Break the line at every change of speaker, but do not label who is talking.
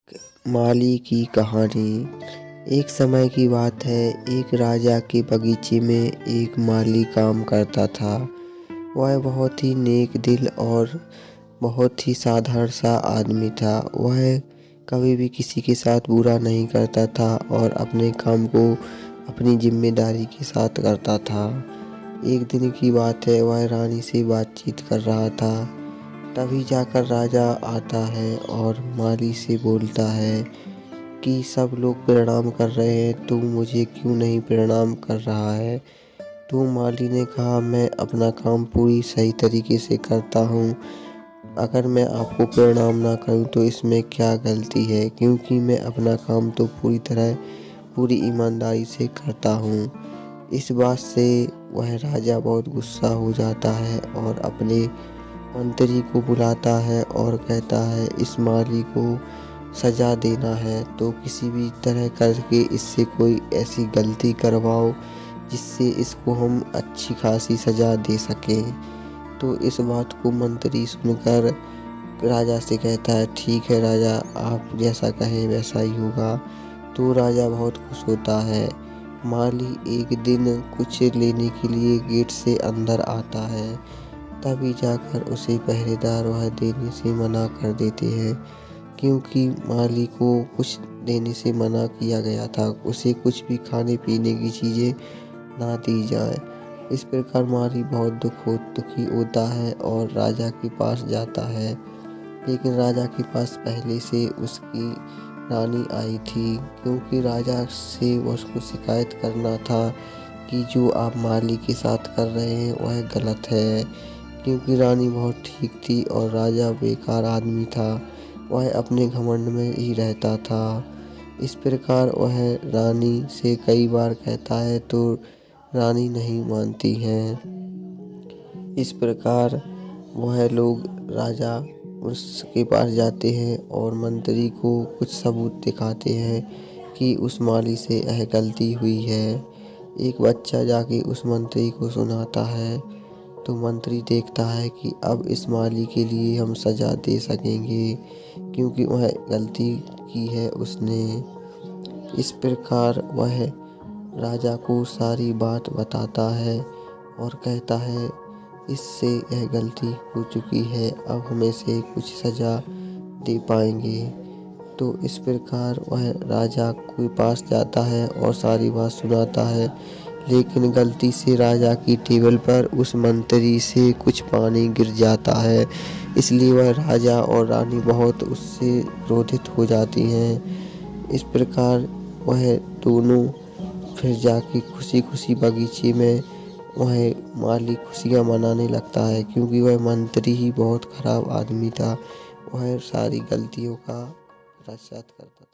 माली की कहानी। एक समय की बात है, एक राजा के बगीचे में एक माली काम करता था। वह बहुत ही नेक दिल और बहुत ही साधारण सा आदमी था। वह कभी भी किसी के साथ बुरा नहीं करता था और अपने काम को अपनी जिम्मेदारी के साथ करता था। एक दिन की बात है, वह रानी से बातचीत कर रहा था। तभी जाकर राजा आता है और माली से बोलता है कि सब लोग प्रणाम कर रहे हैं, तू मुझे क्यों नहीं प्रणाम कर रहा है। तो माली ने कहा, मैं अपना काम पूरी सही तरीके से करता हूँ। अगर मैं आपको प्रणाम ना करूँ तो इसमें क्या गलती है, क्योंकि मैं अपना काम तो पूरी ईमानदारी से करता हूँ। इस बात से वह राजा बहुत गुस्सा हो जाता है और अपने मंत्री को बुलाता है और कहता है, इस माली को सजा देना है तो किसी भी तरह करके इससे कोई ऐसी गलती करवाओ जिससे इसको हम अच्छी खासी सजा दे सकें। तो इस बात को मंत्री सुनकर राजा से कहता है, ठीक है राजा, आप जैसा कहें वैसा ही होगा। तो राजा बहुत खुश होता है। माली एक दिन कुछ लेने के लिए गेट से अंदर आता है। तभी जाकर उसे पहरेदार वह देने से मना कर देते हैं, क्योंकि माली को कुछ देने से मना किया गया था। उसे कुछ भी खाने पीने की चीज़ें ना दी जाए। इस प्रकार माली बहुत दुखी होता है और राजा के पास जाता है। लेकिन राजा के पास पहले से उसकी रानी आई थी, क्योंकि राजा से उसको शिकायत करना था कि जो आप माली के साथ कर रहे हैं वह गलत है। क्योंकि रानी बहुत ठीक थी और राजा बेकार आदमी था, वह अपने घमंड में ही रहता था। इस प्रकार वह रानी से कई बार कहता है तो रानी नहीं मानती है। इस प्रकार वह लोग राजा उसके पास जाते हैं और मंत्री को कुछ सबूत दिखाते हैं कि उस माली से यह गलती हुई है। एक बच्चा जाके उस मंत्री को सुनाता है। तो मंत्री देखता है कि अब इस माली के लिए हम सजा दे सकेंगे, क्योंकि वह गलती की है उसने। इस प्रकार वह राजा को सारी बात बताता है और कहता है, इससे यह गलती हो चुकी है, अब हमें से कुछ सजा दे पाएंगे। तो इस प्रकार वह राजा के पास जाता है और सारी बात सुनाता है। लेकिन गलती से राजा की टेबल पर उस मंत्री से कुछ पानी गिर जाता है, इसलिए वह राजा और रानी बहुत उससे क्रोधित हो जाती हैं। इस प्रकार वह दोनों फिर जाके खुशी खुशी बगीचे में वह माली खुशियाँ मनाने लगता है, क्योंकि वह मंत्री ही बहुत खराब आदमी था। वह सारी गलतियों का पश्चाताप करता था।